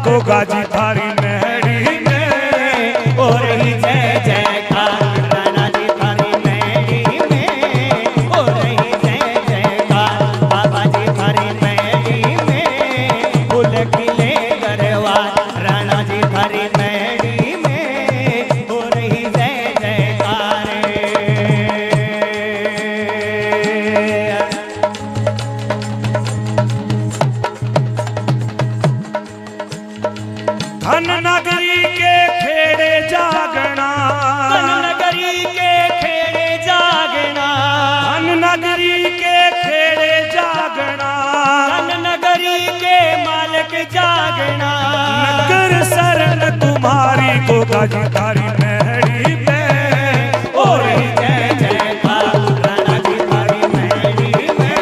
गोगा जी थारी मेहड़ी में हो रही जय जयकार। राणा जी थारी मेहड़ी में हो रही जय जयकार। बाबा जी थारी मेहड़ी में फूल खिले दरबार। राणा जी थारी मेहड़ी में हो रही जय जयकार। धन नगरी के खेड़े जागना, धन नगरी के खेड़े जागना, धन नगरी के खेड़े जागना, धन नगरी के मालिक जागना। नगर शरण तुम्हारी गोगा जी थारी मेहड़ी में हो रही जय जयकार। राणा जी थारी मेहड़ी में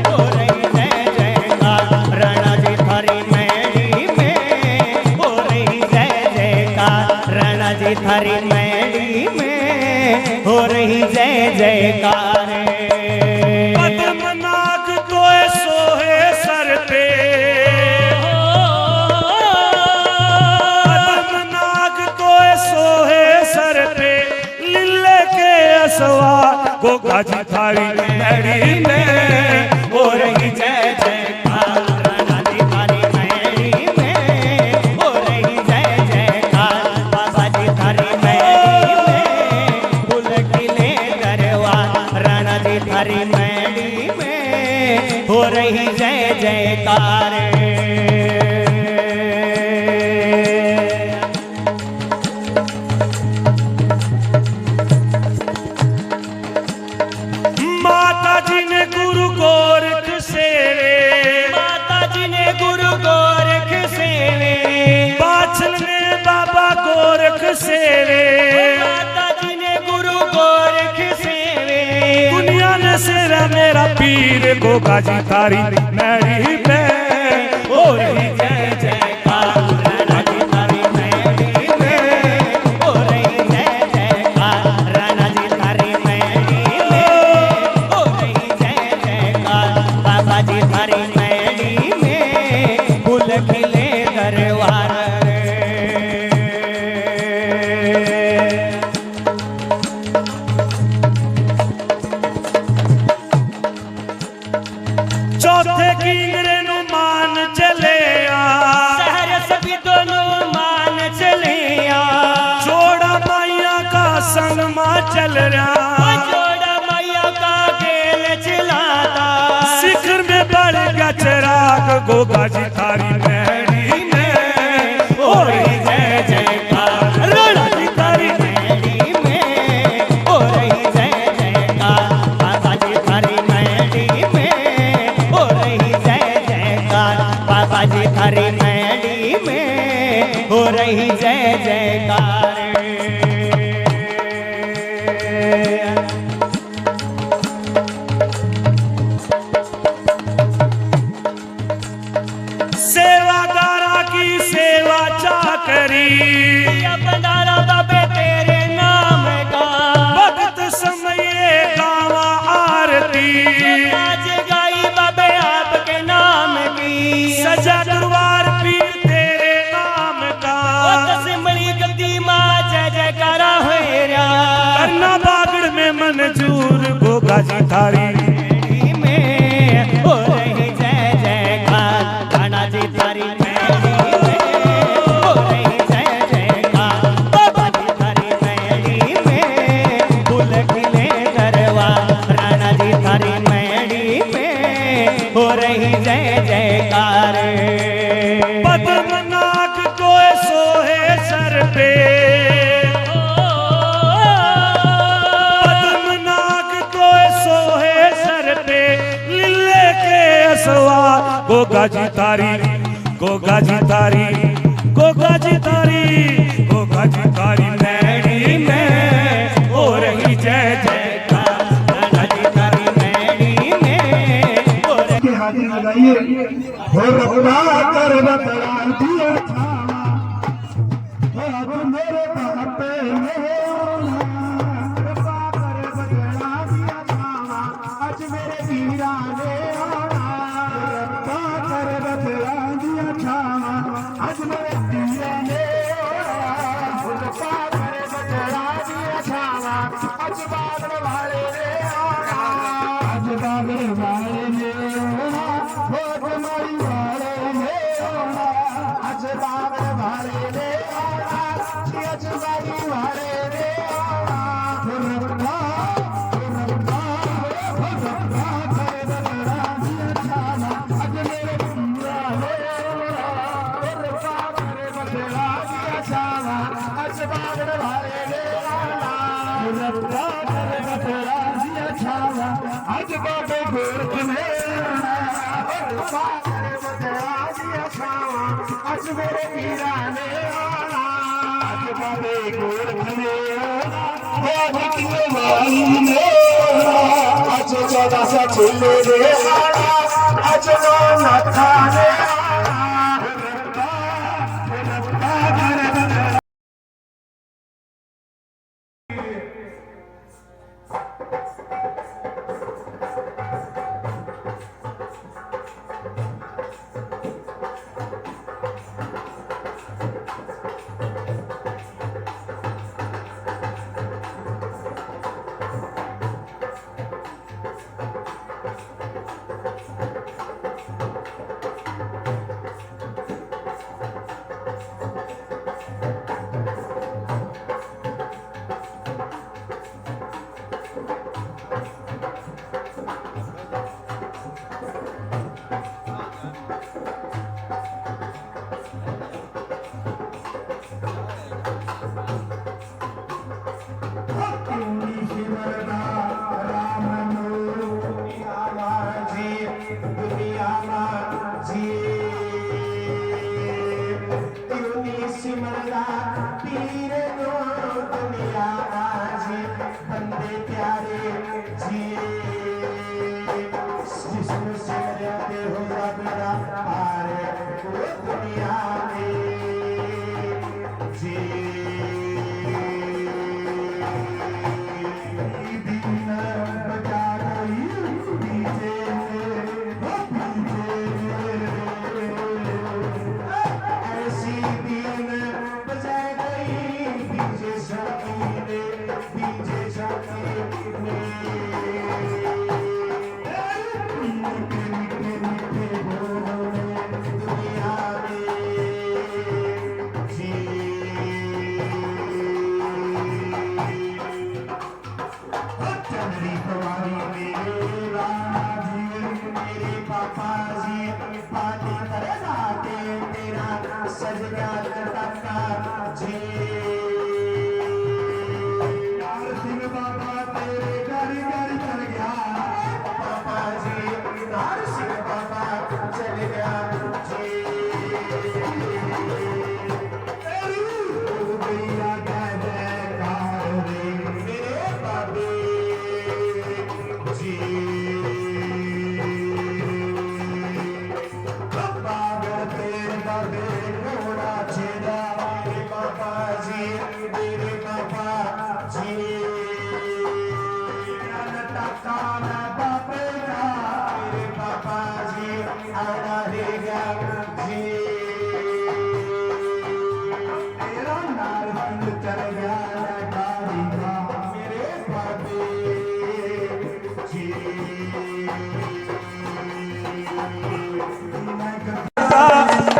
हो रही जय जयकार। राणा जी थारी मेहड़ी में हो रही जय जयकार। राणा जी थारी मेहड़ी में हो रही जय जयकार। पद्मनाग तो सोहे सर पे, पद्मनाग तो सोहे सर पे, लीले के असवा गोगा जी थारी मेहड़ी में हो रही जय जयकार। राणा जी थारी मेहड़ी में हो रही जय जयकार। बाबा जी थारी मेहड़ी में फूल खिले दरबार। राणा जी थारी मेहड़ी में हो रही जय जयकार। माता जी ने गुरु गोरख सेवे, माता जी ने गुरु गोरख सेवे, बाछल ने बाबा गोरख सेवे, माता जी ने गुरु गोरख सेवे। दुनिया ने सेरा मेरा पीर गोगा जी थारी मेहड़ी में हो रही जय जयकार। राणा जी थारी मेहड़ी में हो रही जय जयकार। राणा जी थारी मेहड़ी में हो रही जय जयकार। बाबा जी थारी मेहड़ी में फूल खिले दरबार। चौथे किंगरे नु मान चले आ, शहर सभी दोनों मान चले आ। जोड़ा मैया का संग मां चल रहा, जोड़ा मैया का खेल चलाता। शिखर में बढ़ गया चिराग गोगा जी थारी मेहड़ी में हो रही जय जयकार। राणा जी थारी मेहड़ी में हो रही जय जयकार। बाबा जी थारी मेहड़ी में हो रही जय जयकार। बाबा जी थारी मेहड़ी में हो रही जय जयकार। सेवादारा की सेवा चाकरी, बंडारा बाबे तेरे नाम का। भक्त समय गावा आरती, आज गाई बाबे आपके नाम की। सजा दरबार पीर तेरे नाम का। सिमली गद्दी माँ जय जयकारा होएरा। करना बागड़ में मंजूर गोगा जी थारी मेहड़ी में हो रही जय जयकार। राणा जी थारी मेहड़ी में हो रही जय जयकार। बाबा जी थारी मेहड़ी में फूल खिले दरबार। राणा जी थारी मेहड़ी में हो रही जय जयकार। पद्मनाग को सोहे सर पे, पद्मनाग को सोहे सर पे, लीले के असवा गोगा जी थारी, गोगा जी थारी, गोगा जी थारी, गोगा जी थारी मेहड़ी में हो रही जय जयकार। राणा जी थारी मेहड़ी में हो रही। हाजिर लगाइए हो रब्बा कर बतला दिया अब मेरे घर पे रब्बा कर बतला दिया आज मेरे वीरा ने रब्बा कर बतला दिया आज अज बाबे गोरख ने अज मेरे वीरा ने अज बाबे गोरख ने अज 1400 चूल्हे दे अज नो नाथा ने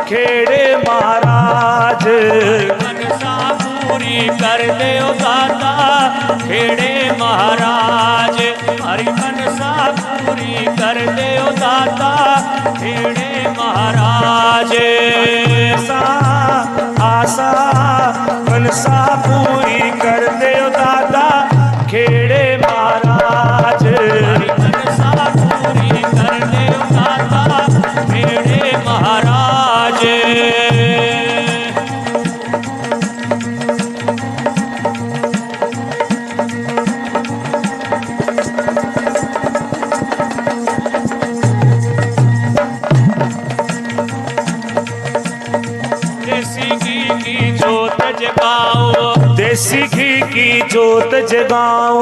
खेड़े महाराज मनसा पूरी कर दे दाता खेड़े महाराज हरि मनसा पूरी कर दे दाता खेड़े महाराज आशा मनसा पूरी कर दे दाता खेड़े महाराज हरि मनसा पूरी कर दे दाता खेड़े महाराज देसी घी की जोत जगाओ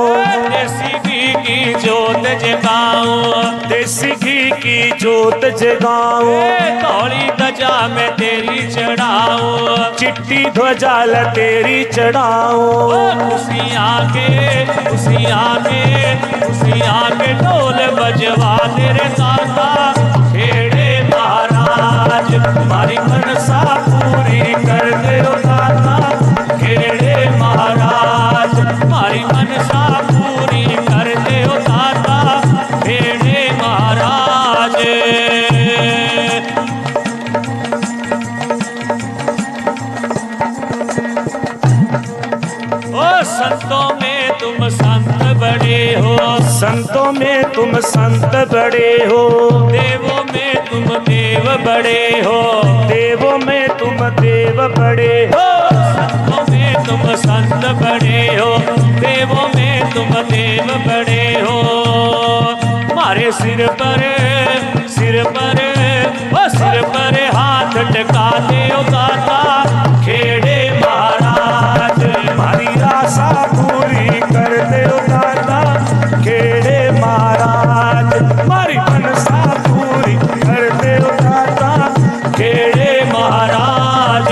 देसी घी की जोत जगाओ देसी घी की जोत जगाओ धौली ध्वजा में तेरी चढ़ाओ चिट्टी ध्वजा ल तेरी चढ़ाओ खुशियाँ के ढोल बजवा तेरे दाता खेड़े महाराज हमारी मनसा पूरी कर दे दाता खेड़े महाराज हमारी मनसा पूरी कर दे दाता खेड़े महाराज ओ संतों में तुम संत बड़े हो, संतों में तुम संत बड़े हो, देवों में तुम देव बड़े हो, देवों में तुम देव बड़े हो, संतों में तुम संत बड़े हो, देवों में तुम देव बड़े हो। मारे सिर पर हाथ टिका दे ओ दाता खेड़े महाराज, हमारी आशा पूरी कर दे ओ दाता खेड़े महाराज, हमारी मनसा पूरी कर दे ओ दाता खेड़े महाराज।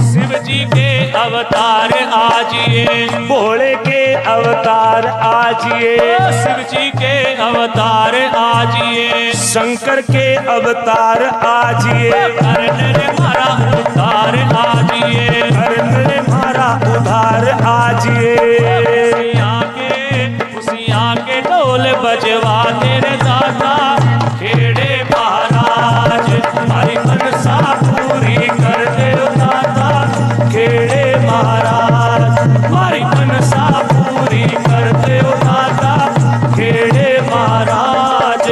शिव जी के अवतार आजिए, भोले के अवतार आजिए, शिव जी के अवतार आजिए, शंकर के अवतार आजिए, करने रे मारा उद्धार आजिए, करने रे मारा उधार आजिए। खुशियाँ के ढोल बजवा तेरे दाता खेड़े महाराज, हमारी मनसा पूरी कर दे ओ दाता खेड़े महाराज, हमारी मनसा पूरी कर दे ओ दाता खेड़े महाराज।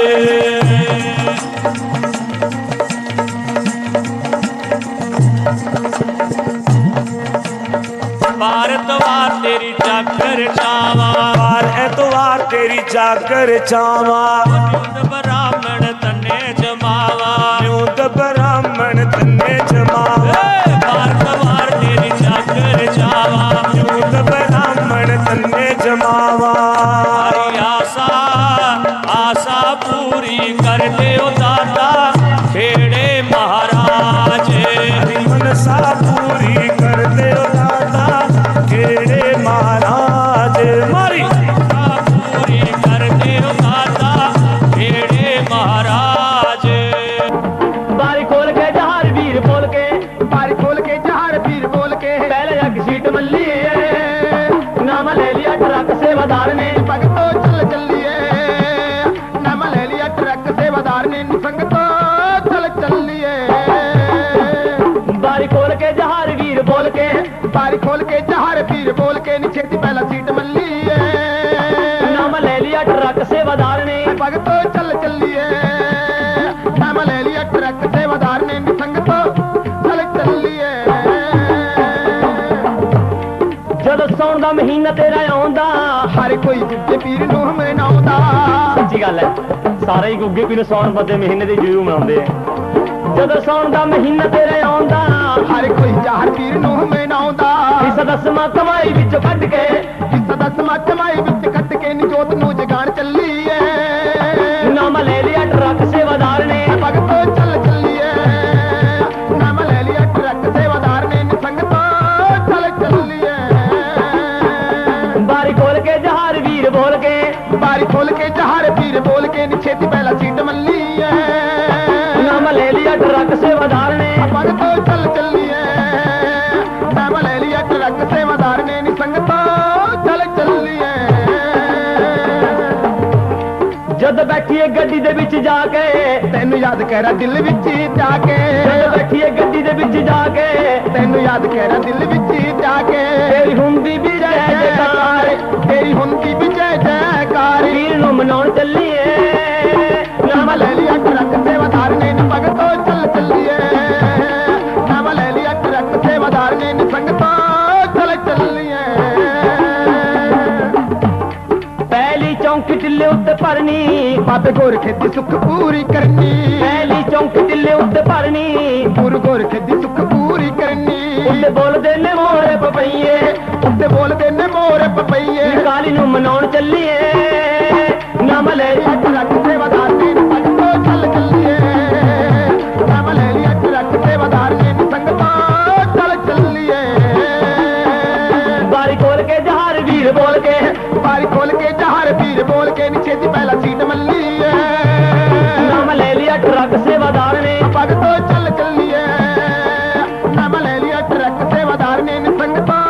भारतवार तेरी जाकर छावा, बार एतवार तेरी जाकर छावा, ब्राह्मण तने जमावा, न्यूत ब्राह्मण तन्ने जमावा, भारतवार तेरी जाकर छावा, न्यूत ब्राह्मण तन्ने जमावा। हमारी आशा पूरी कर दे ओ दाता खेड़े महाराज, हमारी मनसा पूरी कर दे ओ दाता खेड़े महाराज, हमारी पूरी कर दे ओ दाता खेड़े महाराज। बारी खोल के जहार वीर बोल के, बारी खोल के जहार पीर बोल के पहले एक सीट मल्ली है, नाम ले लिया ट्रक सेवादार ने, भगतो चल चलिए, नाम ले लिया ट्रक सेवादार ने, संगतो चल चलिए। बारी खोल के जहार वीर बोल के, बारी खोल के जहार पीर बोल के निछेती पहला सीट मल्ली है, नाम ले लिया ट्रक सेवादार ने, भगतो चल चलिए, नाम ले लिया ट्रक सेवादार ने, संगतो चल चलिए। जद सौन दा महीना तेरा आਉਂਦਾ, हर कोई गुज्जे पीर ਨੂੰ ਮਨਾਉਂਦਾ, ਸੱਚੀ ਗੱਲ ਹੈ, ਸਾਰੇ ਹੀ ਗੁੱਗੇ ਪੀਰ ਸੌਣ ਬੱਦੇ ਮਹੀਨੇ ਦੀ ਜਰੂਰ ਮਨਾਉਂਦੇ ਆ। ਜਦੋਂ ਸੌਣ ਦਾ ਮਹੀਨਾ ਤੇਰੇ ਆਉਂਦਾ, हर कोई जहार पीर ਨੂੰ ਮਨਾਉਂਦਾ, ਇਸ ਦਸਮਾ ਕਮਾਈ ਵਿੱਚੋਂ ਕੱਢ ਕੇ, ਇਸ ਦਸਮਾ ਕਮਾਈ ਵਿੱਚ ਕੱਟ ਕੇ ਨਿਜੋਤ ਨੂੰ ਜਗਾਣ ਚੱਲੀਏ, ਨਾਮ ਲੈ ਲਿਆ ਟਰੱਕ ਸੇਵਾਦਾਰ ਨੇ, ਭਗਤੋ ਚੱਲ ਚੱਲੀਏ, ਨਾਮ ਲੈ ਲਿਆ ਟਰੱਕ ਸੇਵਾਦਾਰ ਨੇ, ਸੰਗਤੋ ਚੱਲ ਚੱਲੀਏ। ਬਾਰੀ ਖੋਲ ਕੇ ਜਹਾਰ ਵੀਰ ਬੋਲ ਕੇ, ਬਾਰੀ ਖੋਲ ਕੇ ਜਹਾਰ ਪੀਰ ਬੋਲ ਕੇ ਨਿਛੇਤੀ ਪਹਿਲਾ ਸੀਟ ਮੱਲੀਏ, ਨਾਮ ਲੈ ਲਿਆ ਟਰੱਕ ਸੇਵਾਦਾਰ ਨੇ, ਭਗਤੋ ਚੱਲ ਚੱਲੀਏ, ਨਾਮ ਲੈ ਲਿਆ ਟਰੱਕ ਸੇਵਾਦਾਰ ਨੇ, ਸੰਗਤੋ ਚੱਲ ਚੱਲੀਏ। ਜਦ ਬੈਠੀਏ ਗੱਡੀ ਦੇ ਵਿੱਚ ਜਾ ਕੇ, ਤੈਨੂੰ ਯਾਦ ਕਰਾਂ ਦਿਲ ਵਿੱਚ ਜਾ ਕੇ, ਜਦ ਬੈਠੀਏ ਗੱਡੀ ਦੇ ਵਿੱਚ ਜਾ ਕੇ, ਤੈਨੂੰ ਯਾਦ ਕਰਾਂ ਦਿਲ ਵਿੱਚ ਜਾ ਕੇ, ਤੇਰੀ ਹੁੰਦੀ ਵੀ ਜੈ ਜੈਕਾਰ, ਤੇਰੀ ਹੁੰਦੀ ਵੀ ਜੈ ਜੈਕਾਰ, ਵੀਰ ਨੂੰ ਮਨਾਉਣ ਚੱਲੀਏ, ਨਾਮ ਲੈ ਲਿਆ ਟਰੱਕ ਸੇਵਾਦਾਰ ਨੇ, ਭਗਤੋ ਚੱਲ ਚੱਲੀਏ, ਨਾਮ ਲੈ ਲਿਆ ਟਰੱਕ ਸੇਵਾਦਾਰ ਨੇ, ਸੰਗਤੋ ਚੱਲ ਚੱਲੀਏ। ਪਹਿਲੀ ਚੌਂਕੀ ਢਿੱਲੇ ਉੱਤੇ ਭਰਨੀ, ਬਾਬੇ ਗੋਰਖੇ ਦੀ ਸੁੱਖ ਪੂਰੀ ਕਰਨੀ, ਪਹਿਲੀ ਚੌਂਕੀ ਢਿੱਲੇ ਉੱਤੇ ਭਰਨੀ, ਗੁਰੂ ਗੋਰਖੇ ਦੀ ਸੁੱਖ ਪੂਰੀ ਕਰਨੀ, ਉੱਤੇ ਬੋਲਦੇ ਨੇ ਮੋਰੇ ਪਪਈਏ, ਉੱਤੇ ਬੋਲਦੇ ਨੇ ਮੋਰ ਪਪਈਏ, ਕਾਲੀ ਨੂੰ ਮਨਾਉਣ ਚੱਲੀਏ, ਨਾਮ ਲੈ ਲਿਆ ਟਰੱਕ ਸੇਵਾਦਾਰ ਨੇ, ਭਗਤੋ ਚੱਲ ਚੱਲੀਏ, ਨਾਮ ਲੈ ਲਿਆ ਟਰੱਕ ਸੇਵਾਦਾਰ ਨੇ, ਸੰਗਤੋ ਚੱਲ ਚੱਲੀਏ। ਬਾਰੀ ਖੋਲ ਕੇ ਜਹਾਰ ਵੀਰ ਬੋਲ ਕੇ, ਬਾਰੀ ਖੋਲ ਕੇ ਜਹਾਰ ਪੀਰ ਬੋਲ ਕੇ ਨਿਛੇਤੀ ਪਹਿਲਾ ਸੀਟ ਮੱਲੀਏ, ਨਾਮ ਲੈ ਲਿਆ ਟਰੱਕ ਸੇਵਾਦਾਰ ਨੇ, ਭਗਤੋ ਚੱਲ ਚੱਲੀਏ, ਨਾਮ ਲੈ ਲਿਆ ਟਰੱਕ ਸੇਵਾਦਾਰ ਨੇ, ਸੰਗਤੋ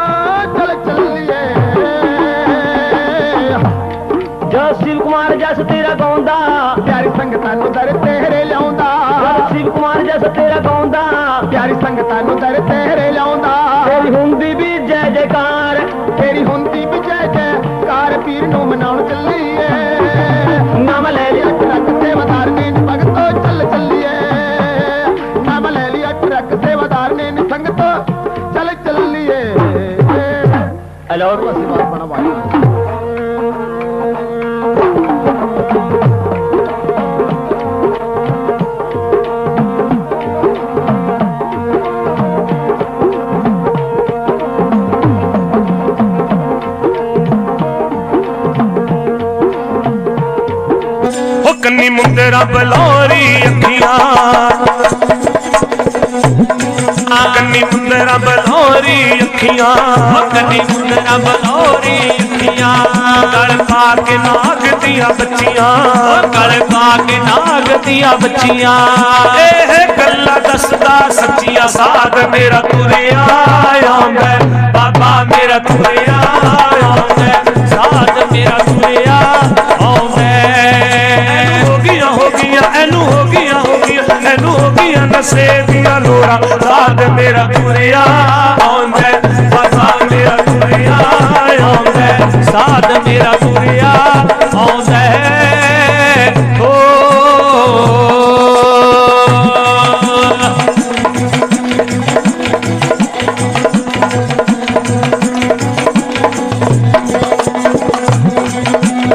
ਚੱਲ ਚੱਲੀਏ। ਜਦ ਸ਼ਿਵ ਕੁਮਾਰ ਜਸ ਤੇਰਾ ਗਾਉਂਦਾ, ਪਿਆਰੀ ਸੰਗਤਾਂ ਨੂੰ ਦਰ ਤੇਰੇ ਲਿਆਉਂਦਾ, ਲਓ ਅਸੀਂ ਬਾਤ ਬਣਾ ਬਾਈ ਕੰਨੀ ਮੁੰਦਰਾ ਬਲੌਰੀ ਅੱਖੀਆਂ ਕੰਨੀ ਮੁੰਦਰਾ ਬਲੌਰੀ ਅੱਖੀਆਂ ਕੰਨੀ ਮੁੰਦਰਾ ਬਲੌਰੀ ਅੱਖੀਆਂ ਗਲ ਪਾ ਕੇ ਨਾਗ ਦੀਆਂ ਬੱਚੀਆਂ ਗਲ ਪਾ ਕੇ ਨਾਗ ਦੀਆਂ ਬੱਚੀਆਂ ਇਹ ਗੱਲਾਂ ਦੱਸਦਾ ਸੱਚੀਆਂ ਸਾਧ ਮੇਰਾ ਤੁਰਿਆ ਆਉਂਦਾ ਬਾਬਾ ਮੇਰਾ ਤੁਰਿਆ ਆਉਂਦਾ ਸਾਧ ਮੇਰਾ ਤੁਰਿਆ ਆਉਂਦਾ ਇਹਨੂੰ ਹੋ ਗਈਆਂ ਨਸ਼ੇ ਦੀਆਂ ਲੋੜਾਂ ਸਾਧ ਮੇਰਾ ਤੁਰਿਆ ਆਉਂਦਾ ਬਾਬਾ ਮੇਰਾ ਤੁਰਿਆ ਆਉਂਦਾ ਸਾਧ ਮੇਰਾ ਤੁਰਿਆ ਆਉਂਦਾ ਹੋ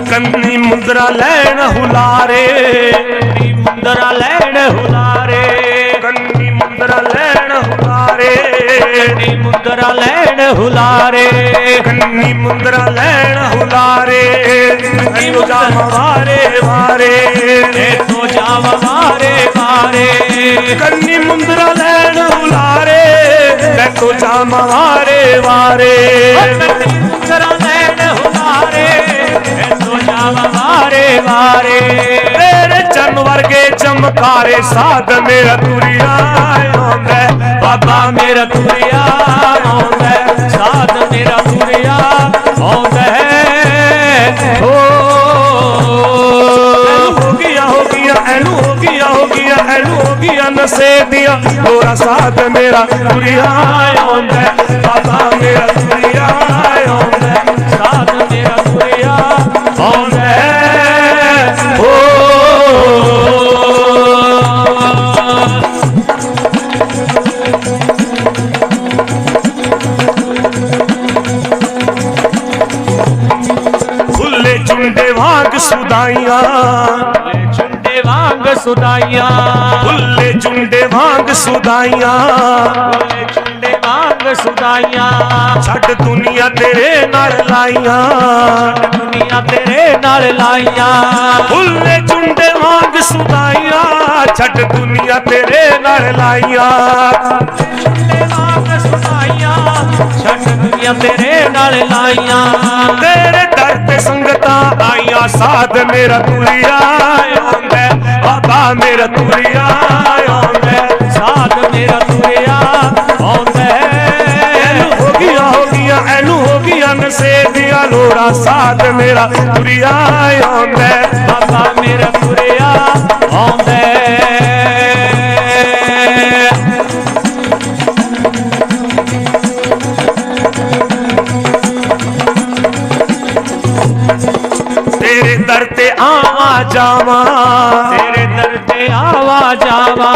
ਕੰਨੀ ਮੁੰਦਰਾ ਲੈਣ ਹੁਲਾਰੇ ਮੁੰਦਰਾ ਲੈਣ ਹੁਲਾਰੇ ਕੰਨੀ ਮੁੰਦਰਾ ਲੈਣ ਹੁਲਾਰੇ ਕੰਨੀ ਮੁੰਦਰਾ ਲੈਣ ਹੁਲਾਰੇ ਕੰਨੀ ਮੁੰਦਰਾ ਲੈਣ ਹੁਲਾਰੇ ਕੰਨੀ ਜਾਵਾਂ ਵਾਰੇ ਵਾਰੇ ਤੋ ਜਾਵਾਂ ਵਾਰੇ ਵਾਰੇ ਕੰਨੀ ਮੁੰਦਰਾ ਲੈਣ ਹੁਲਾਰੇ ਮੈਂ ਤੋ ਜਾਵਾਂ ਵਾਰੇ ਵਾਰੇ ਕੰਨੀ ਮੁੰਦਰਾ ਲੈਣ ਹੁਲਾਰੇ ਵਾਰੇ ਵਾਰੇ ਤੇਰੇ ਚੰਨ ਵਰਗੇ ਚਮਕਾਰੇ ਸਾਧ ਮੇਰਾ ਤੁਰਿਆ ਆਉਂਦਾ ਬਾਬਾ ਮੇਰਾ ਤੁਰਿਆ ਆਉਂਦਾ ਸਾਧ ਮੇਰਾ ਤੁਰਿਆ ਆਉਂਦਾ ਹੋ ਇਹਨੂੰ ਹੋ ਗਈਆਂ ਨਸ਼ੇ ਦੀਆਂ ਲੋੜਾਂ ਸਾਧ ਮੇਰਾ ਤੁਰਿਆ ਆਉਂਦਾ ਬਾਬਾ ਮੇਰਾ ਤੁਰਿਆ ਆਉਂਦਾ ਸਾਧ ਮੇਰਾ ਤੁਰਿਆ ਆਉਂਦਾ ਹੋ ਫੁੱਲੇ ਚੁੰਡੇ ਵਾਂਗ ਸੁਦਾਈਆਂ ਚੁੰਡੇ ਵਾਂਗ ਸੁਦਾਈਆਂ ਫੁੱਲੇ ਚੁੰਡੇ ਵਾਂਗ ਸੁਦਾਈਆਂ ਫੁੱਲੇ ਚੁੰਡੇ ਵਾਂਗ ਸੁਦਾਈਆਂ ਛੱਡ ਦੁਨੀਆ ਤੇਰੇ ਨਾਲ ਲਾਈਆਂ ਛੱਡ ਦੁਨੀਆ ਤੇਰੇ ਨਾਲ ਲਾਈਆਂ ਫੁੱਲੇ ਚੁੰਡੇ ਵਾਂਗ ਸੁਦਾਈਆਂ ਛੱਡ ਦੁਨੀਆ ਤੇਰੇ ਨਾਲ ਲਾਈਆਂ ਚੁੰਡੇ ਵਾਂਗ ਸੁਦਾਈਆਂ ਛੱਡ ਦੁਨੀਆ ਤੇਰੇ ਨਾਲ ਲਾਈਆਂ ਤੇਰੇ ਦਰ ਤੇ ਸੰਗਤਾਂ ਆਈਆਂ ਸਾਧ ਮੇਰਾ ਤੁਰਿਆ ਆਉਂਦਾ ਬਾਬਾ ਮੇਰਾ ਤੁਰਿਆ ਆਉਂਦਾ ਸਾਧ ਮੇਰਾ ਤੁਰਿਆ ਆਉਂਦਾ ਇਹਨੂੰ ਹੋ ਗਈਆਂ ਨਸ਼ੇ ਦੀਆਂ ਲੋੜਾਂ ਸਾਧ ਮੇਰਾ ਤੁਰਿਆ ਆਉਂਦਾ ਬਾਬਾ ਮੇਰਾ ਤੁਰਿਆ ਆਉਂਦਾ ਤੇਰੇ ਦਰ ਤੇ ਆਵਾਂ ਜਾਵਾਂ ਤੇਰੇ ਦਰ ਤੇ ਆਵਾਂ ਜਾਵਾਂ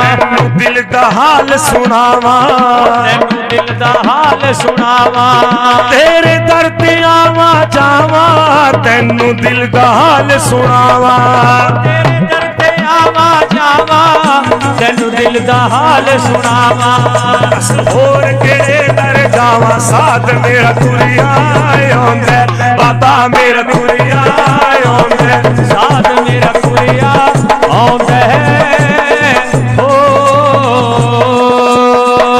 ਤੈਨੂੰ ਦਿਲ ਦਾ ਹਾਲ ਸੁਣਾਵਾਂ ਤੈਨੂੰ ਦਿਲ ਦਾ ਹਾਲ ਸੁਣਾਵਾਂ ਤੇਰੇ ਦਰ ਤੇ ਆਵਾਂ ਜਾਵਾਂ ਤੈਨੂੰ ਦਿਲ ਦਾ ਹਾਲ ਸੁਣਾਵਾਂ ਤੇਰੇ ਦਰ ਤੇ ਆਵਾਂ ਜਾਵਾਂ ਤੈਨੂੰ ਦਿਲ ਦਾ ਹਾਲ ਸੁਣਾਵਾਂ ਬਸ ਹੋਰ ਕਿਹੜੇ ਦਰ ਜਾਵਾਂ ਸਾਧ ਮੇਰਾ ਤੁਰਿਆ ਆਉਂਦਾ ਬਾਬਾ ਮੇਰਾ ਤੁਰਿਆ ਆਉਂਦਾ ਸਾਧ ਮੇਰਾ ਤੁਰਿਆ ਆਉਂਦਾ ਹੋ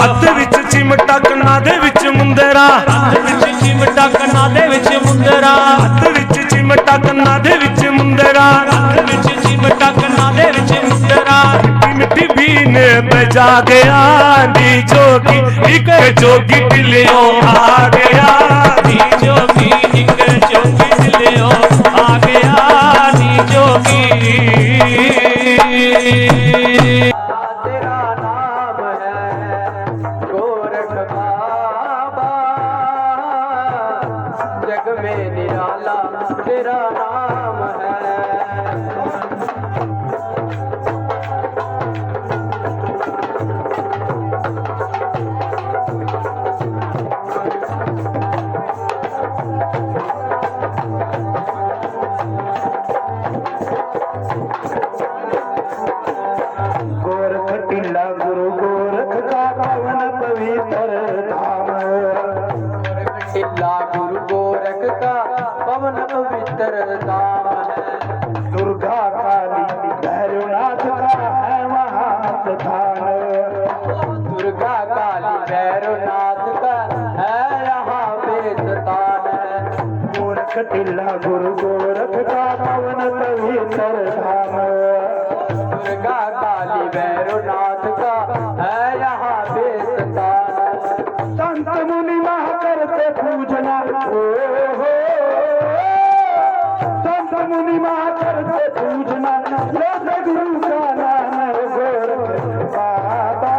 ਹੱਥ ਵਿੱਚ ਚਿਮਟਾ ਕੰਨਾਂ ਦੇ ਵਿੱਚ ਮੁੰਦਰਾ ਹੱਥ ਵਿੱਚ ਚਿਮਟਾ ਕੰਨਾਂ ਦੇ ਵਿੱਚ ਮੁੰਦਰਾ ਹੱਥ ਵਿੱਚ ਚਿਮਟਾ ਕੰਨਾਂ ਦੇ ਵਿੱਚ ਮੁੰਦਰਾ ਹੱਥ ਵਿੱਚ ਚਿਮਟਾ ਕੰਨਾਂ ਦੇ ਵਿੱਚ ਮੁੰਦਰਾ ਮਿੱਠੀ ਬੀਨ ਬਜਾ ਗਿਆ ਨੀ ਜੋਗੀ ਇੱਕ ਜੋਗੀ ਢਿਲਿਓ ਆ ਗਿਆ ਨੀ ਜੋਗੀ ਇੱਕ ਜੋਗੀ ਢਿਲਿਓ ਆ ਗਿਆ ਨੀ ਜੋਗੀ तेरा नाम है गोरख बाबा जग में निराला तेरा नाम है पवन पवित्र धाम है। दुर्गा काली भैरवनाथ का है वहाँ स्थान। दुर्गा काली भैरवनाथ का है यहाँ पे स्थान है। गोरख टिल्ला गुरु गोरख का पवन पवित्र धाम। दुर्गा काली भैरवनाथ का है यहाँ पे स्थान है। संत मुनि मह करते पूजना हो, संत मुनि मह करते पूजना लोग गुरु का नाम है गोरख बाबा।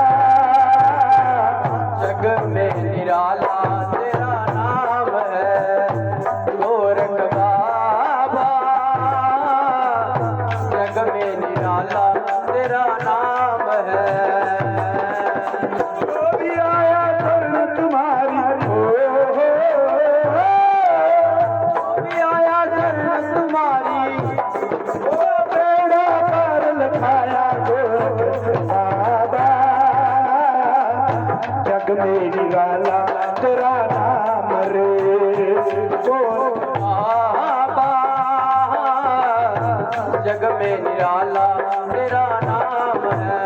जग में निराला तेरा नाम है गोरख बाबा। जग में निराला तेरा नाम है। जो भी आया शरण तुम्हारी हो, भी आया शरण तुम्हारी ओ बेड़ा पार लखाया गोरख बाबा। जग में निराला तेरा नाम रे गोरख बाबा। जग में निराला तेरा नाम है।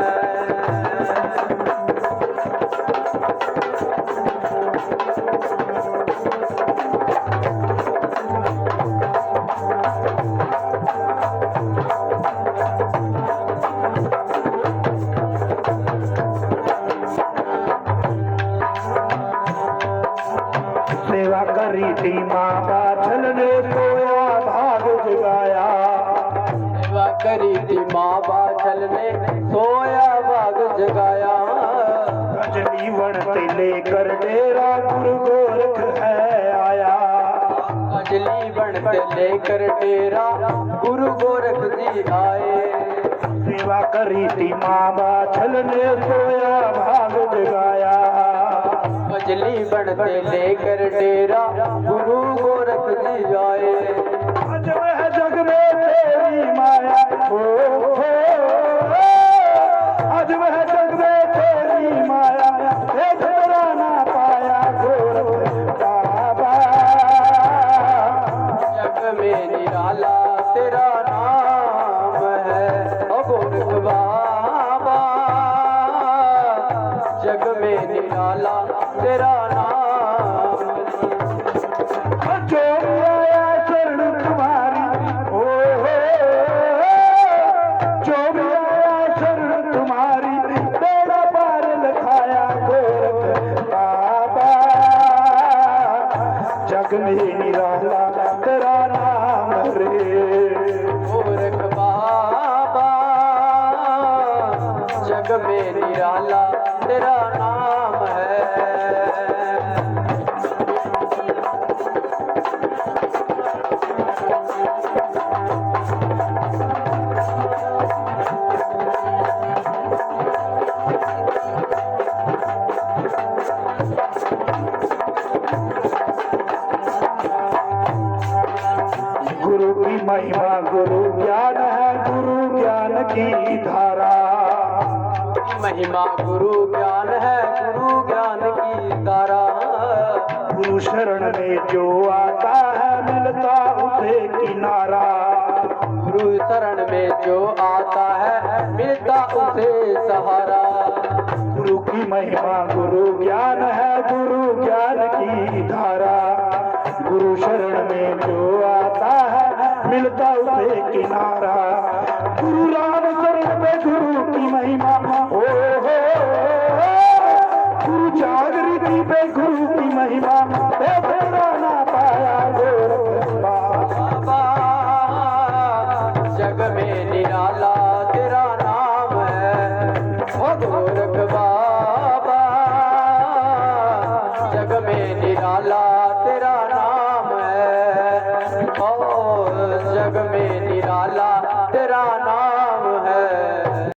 सेवा करी थी माँ बाछल ने सोया भाग जगाया। सेवा करी थी माँ बाछल ने सोया बाग जगाया। कजली वणते लेकर डेरा गुरु गोरख है आया। अजली बनते लेकर डेरा गुरु गोरख जी आए। सेवा करी थी माँ बाछल ने सोया भाग जगाया। अजली बनते लेकर डेरा गुरु गोरख जी आए। आज वह जग में तेरी माया हो, आज वह जग में तेरी माया देख तेरा ना पाया गोरख बाबा। जग में निराला तेरा नाम है ओ गोरख बाबा। जग में निराला तेरा नाम है। जो आया शरण तुम्हारी हो, जो भी आया शरण तुम्हारी तेरा पार लखाया गोरख बाबा। जग में निराला तेरा नाम रे गोरख बाबा। जग में निराला तेरा नाम है। गुरु की महिमा गुरु ज्ञान है गुरु ज्ञान की धारा। महिमा गुरु ज्ञान है गुरु ज्ञान की धारा। गुरु शरण में जो आता है मिलता उसे किनारा। गुरु शरण में जो आता है मिलता उसे सहारा। गुरु की महिमा गुरु ज्ञान है गुरु ज्ञान की धारा। गुरु शरण में जो आता है मिलता उसे किनारा। गुरु राम शरण में गुरु की महिमा हो, गुरु जागृति पे गुरु की महिमा तेरा ना पाया गोरख बाबा। जग में निराला तेरा नाम है ओ गोरख बाबा। जग में निराला तेरा नाम है ओ जग में निराला तेरा